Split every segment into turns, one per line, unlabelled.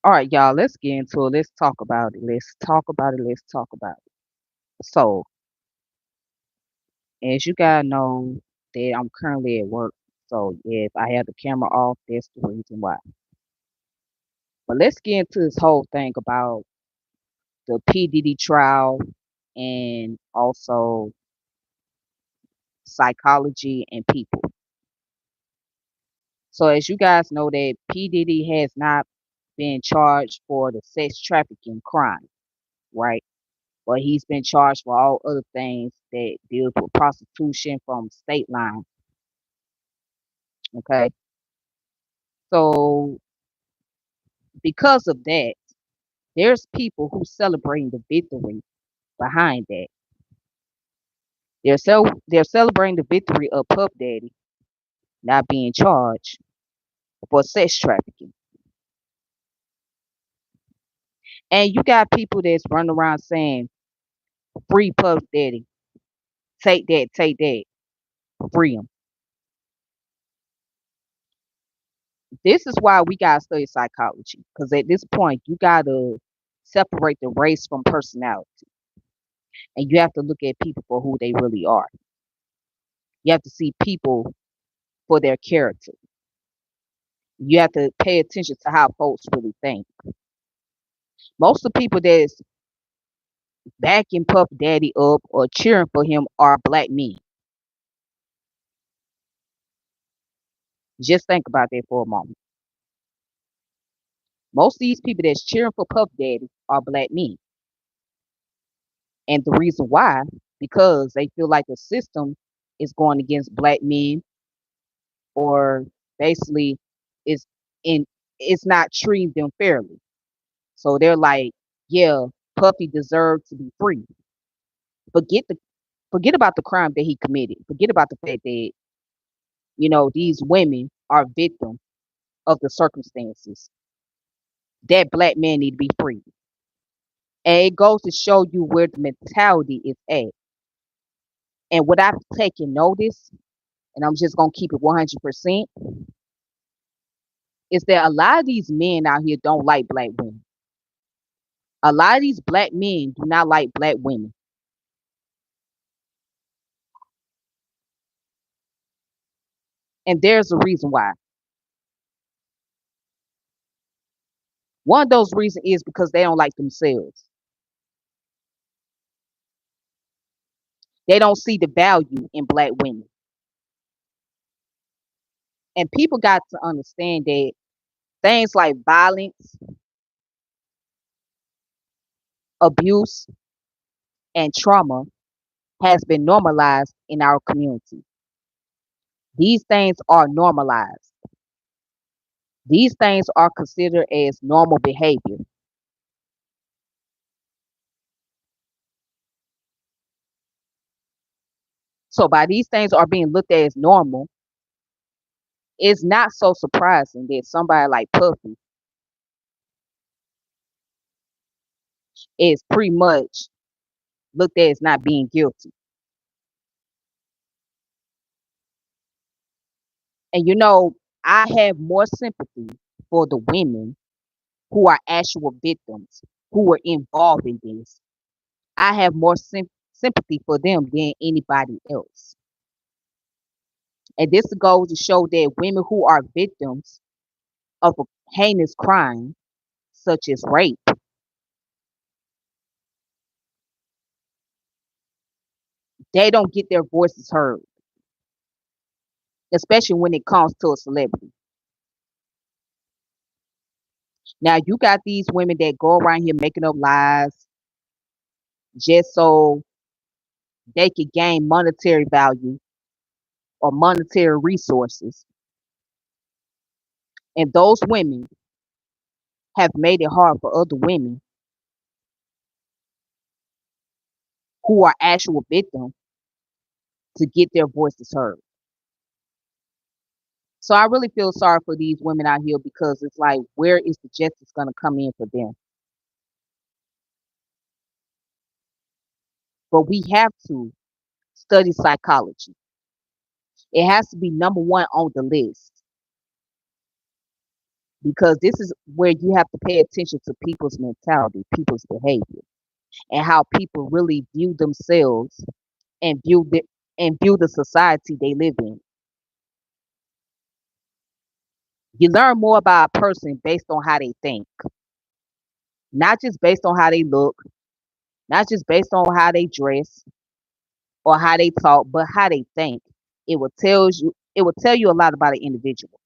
All right, y'all, let's get into it. Let's talk about it. Let's talk about it. Let's talk about it. So, as you guys know, that I'm currently at work. So, if I have the camera off, that's the reason why. But let's get into this whole thing about the P.Diddy trial and also psychology and people. So, as you guys know, that P.Diddy has not been charged for the sex trafficking crime, right? But he's been charged for all other things that deals with prostitution from state line. Okay. So because of that, there's people who celebrating the victory behind that. They're celebrating the victory of Puff Daddy not being charged for sex trafficking. And you got people that's running around saying, free Puff Daddy. Take that, free him. This is why we gotta study psychology. Because at this point, you gotta separate the race from personality. And you have to look at people for who they really are. You have to see people for their character. You have to pay attention to how folks really think. Most of the people that's backing Puff Daddy up or cheering for him are black men. Just think about that for a moment. Most of these people that's cheering for Puff Daddy are black men. And the reason why, because they feel like the system is going against black men or basically is in it's not treating them fairly. So they're like, yeah, Puffy deserved to be free. Forget the forget about the crime that he committed. Forget about the fact that, these women are victims of the circumstances. That black man need to be free. And it goes to show you where the mentality is at. And what I've taken notice, and I'm just gonna keep it 100%, is that a lot of these men out here don't like black women. A lot of these black men do not like black women. And there's a reason why. One of those reasons is because they don't like themselves. They don't see the value in black women. And people got to understand that things like violence, abuse, and trauma has been normalized in our community. These things are normalized. These things are considered as normal behavior. So by these things are being looked at as normal, it's not so surprising that somebody like Puffy is pretty much looked at as not being guilty. And I have more sympathy for the women who are actual victims who were involved in this. I have more sympathy for them than anybody else. And this goes to show that women who are victims of a heinous crime, such as rape, they don't get their voices heard, especially when it comes to a celebrity. Now, you got these women that go around here making up lies just so they could gain monetary value or monetary resources. And those women have made it hard for other women who are actual victims to get their voices heard. So I really feel sorry for these women out here because it's like, where is the justice going to come in for them? But we have to study psychology. It has to be number one on the list because this is where you have to pay attention to people's mentality, people's behavior, and how people really view themselves and view the society they live in. You learn more about a person based on how they think, not just based on how they look, not just based on how they dress or how they talk, but how they think. It will tell you a lot about an individual.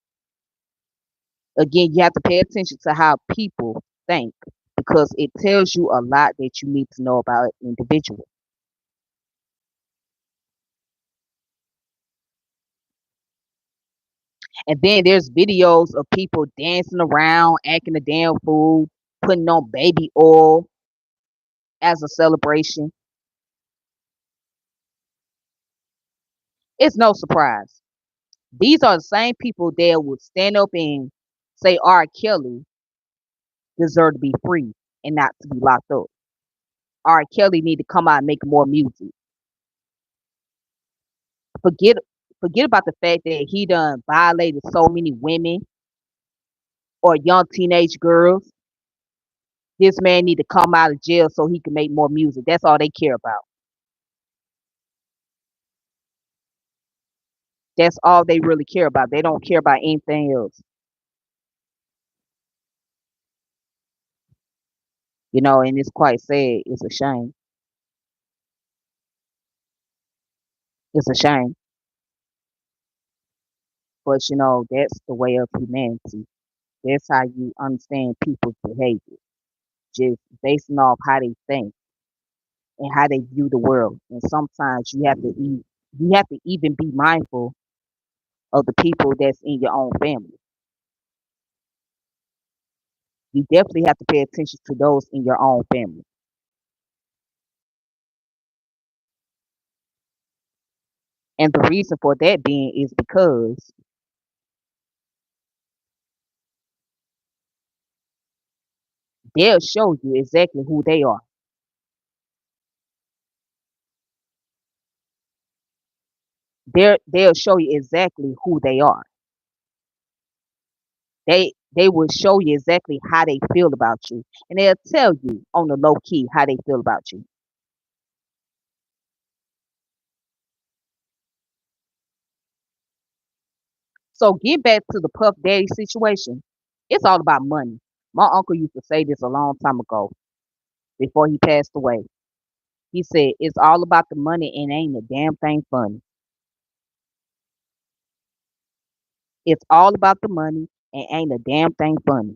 Again, you have to pay attention to how people think because it tells you a lot that you need to know about an individual. And then there's videos of people dancing around, acting a damn fool, putting on baby oil as a celebration. It's no surprise. These are the same people that would stand up and say R. Kelly deserved to be free and not to be locked up. R. Kelly need to come out and make more music. Forget forget about the fact that he done violated so many women or young teenage girls. This man need to come out of jail so he can make more music. That's all they care about. That's all they really care about. They don't care about anything else. And it's quite sad. It's a shame. It's a shame. But that's the way of humanity. That's how you understand people's behavior. Just basing off how they think and how they view the world. And sometimes you have to even be mindful of the people that's in your own family. You definitely have to pay attention to those in your own family. And the reason for that being is because they'll show you exactly who they are. They'll show you exactly who they are. They will show you exactly how they feel about you. And they'll tell you on the low key how they feel about you. So get back to the Puff Daddy situation. It's all about money. My uncle used to say this a long time ago before he passed away. He said, it's all about the money and ain't a damn thing funny. It's all about the money and ain't a damn thing funny.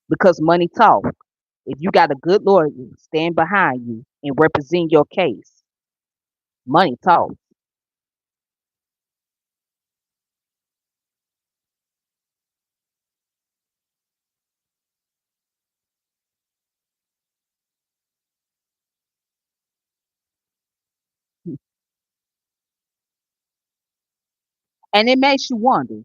Because money talk. If you got a good lawyer stand behind you and represent your case, money talk. And it makes you wonder, do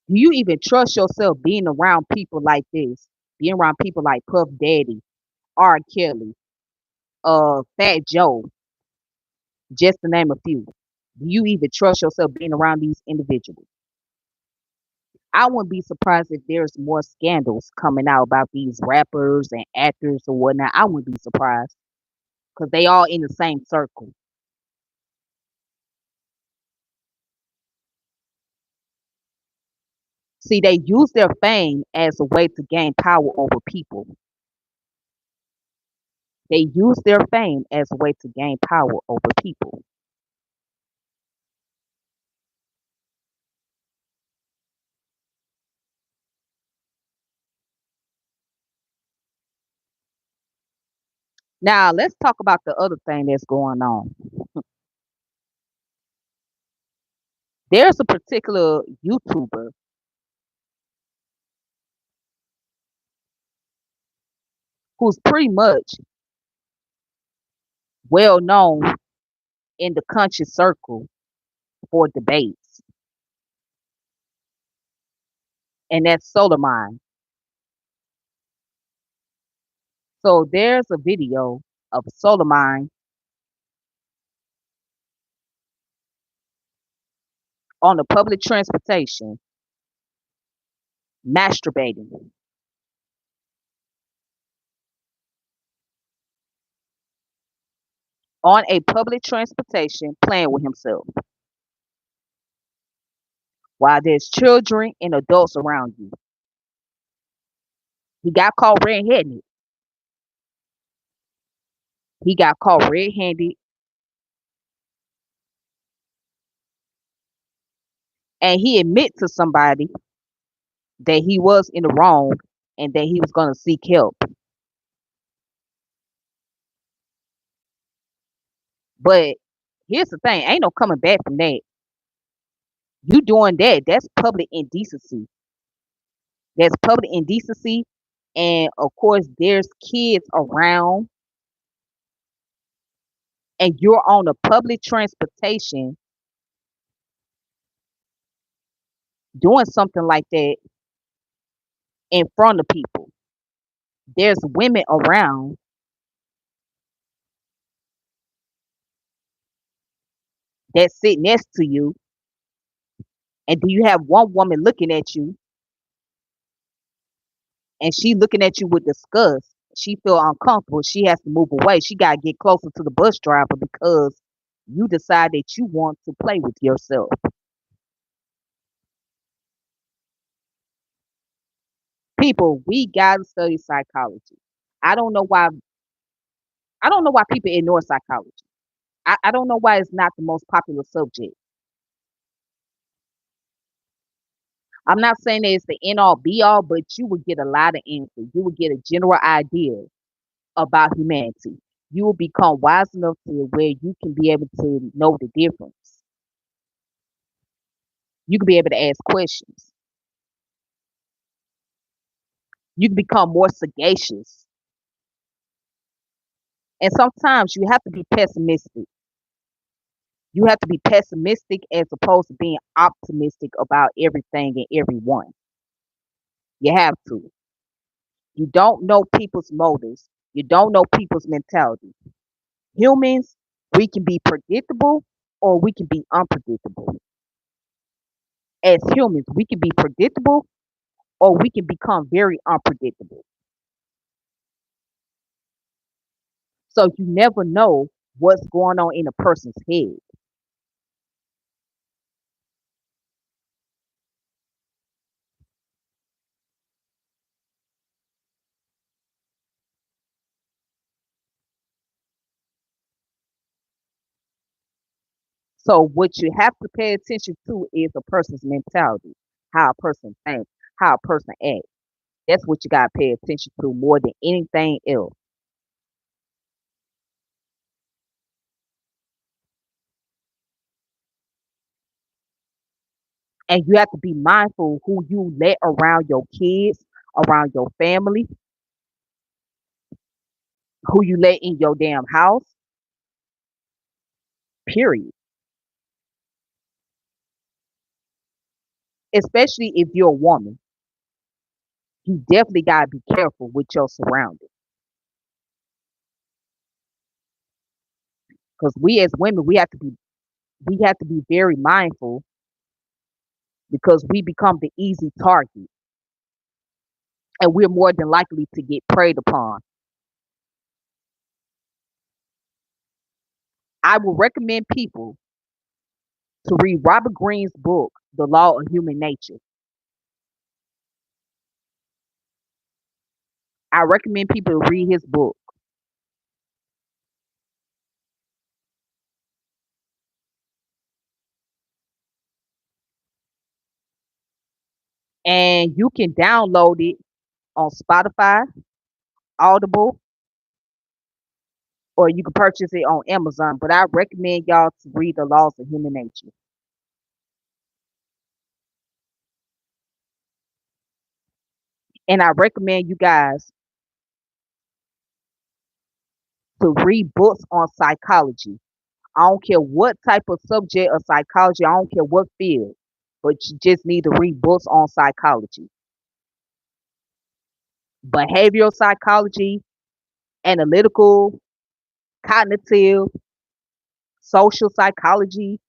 you even trust yourself being around people like this? Being around people like Puff Daddy, R. Kelly, Fat Joe, just to name a few. Do you even trust yourself being around these individuals? I wouldn't be surprised if there's more scandals coming out about these rappers and actors or whatnot. I wouldn't be surprised because they all in the same circle. See, they use their fame as a way to gain power over people. They use their fame as a way to gain power over people. Now, let's talk about the other thing that's going on. There's a particular YouTuber who's pretty much well known in the conscious circle for debates, and that's Solar Mind. So there's a video of Solar Mind on the public transportation, masturbating, on a public transportation, playing with himself while there's children and adults around you. He got caught red-handed. He got caught red-handed, and he admit to somebody that he was in the wrong and that he was going to seek help. But here's the thing, ain't no coming back from that. You doing that, that's public indecency. That's public indecency. And of course, there's kids around, and you're on the public transportation doing something like that in front of people. There's women around that sit next to you, and do you have one woman looking at you, and she looking at you with disgust? She feel uncomfortable. She has to move away. She got to get closer to the bus driver because you decide that you want to play with yourself. People, we gotta study psychology. I don't know why. I don't know why people ignore psychology. I don't know why it's not the most popular subject. I'm not saying that it's the end all be all, but you would get a lot of answers. You would get a general idea about humanity. You will become wise enough to where you can be able to know the difference. You can be able to ask questions. You can become more sagacious. And sometimes you have to be pessimistic. You have to be pessimistic as opposed to being optimistic about everything and everyone. You have to. You don't know people's motives. You don't know people's mentality. Humans, we can be predictable or we can be unpredictable. As humans, we can be predictable or we can become very unpredictable. So you never know what's going on in a person's head. So what you have to pay attention to is a person's mentality, how a person thinks, how a person acts. That's what you gotta pay attention to more than anything else. And you have to be mindful who you let around your kids, around your family, who you let in your damn house, period. Especially if you're a woman. You definitely gotta be careful with your surroundings. Because we as women, we have to be very mindful because we become the easy target and we're more than likely to get preyed upon. I would recommend people to read Robert Greene's book, The Law of Human Nature. I recommend people to read his book. And you can download it on Spotify, Audible, or you can purchase it on Amazon. But I recommend y'all to read The Laws of Human Nature. And I recommend you guys to read books on psychology. I don't care what type of subject of psychology, I don't care what field, but you just need to read books on psychology. Behavioral psychology, analytical, cognitive, social psychology.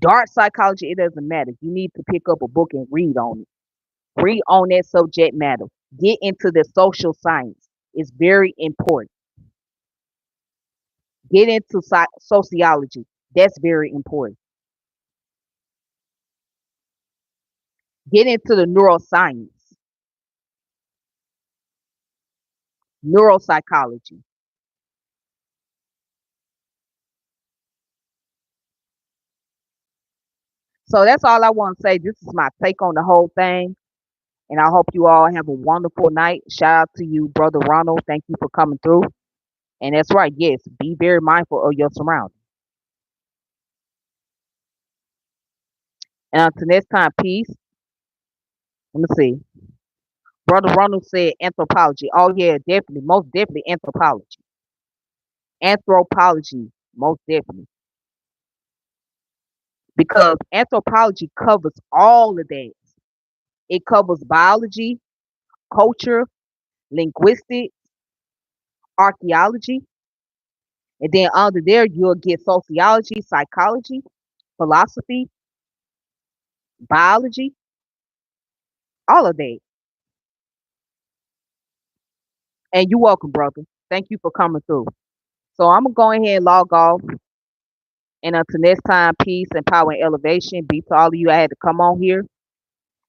Dark psychology, it doesn't matter. You need to pick up a book and read on it. Read on that subject matter. Get into the social science. It's very important. Get into sociology. That's very important. Get into the neuroscience, neuropsychology. So that's all I want to say. This is my take on the whole thing. And I hope you all have a wonderful night. Shout out to you, Brother Ronald. Thank you for coming through. And that's right. Yes, be very mindful of your surroundings. And until next time, peace. Let me see. Brother Ronald said anthropology. Oh, yeah, definitely. Most definitely anthropology. Anthropology. Most definitely. Because anthropology covers all of that. It covers biology, culture, linguistics, archaeology. And then under there, you'll get sociology, psychology, philosophy, biology, all of that. And you're welcome, brother. Thank you for coming through. So I'm gonna go ahead and log off. And until next time, peace and power and elevation be to all of you. I had to come on here.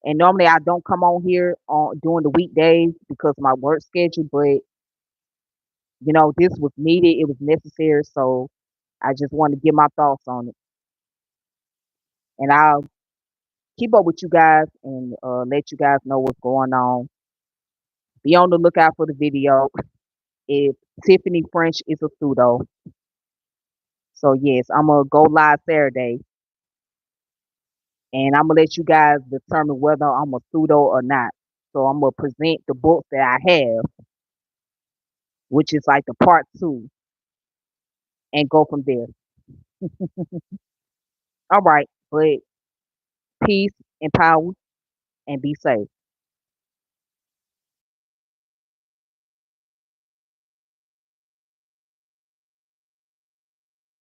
And normally I don't come on here on during the weekdays because of my work schedule, but this was needed, it was necessary. So I just want to get my thoughts on it. And I'll keep up with you guys and let you guys know what's going on. Be on the lookout for the video. If Tiffany French is a pseudo. So yes, I'm gonna go live Saturday, and I'm gonna let you guys determine whether I'm a pseudo or not. So I'm gonna present the book that I have, which is like the part two, and go from there. All right, but peace and power, and be safe.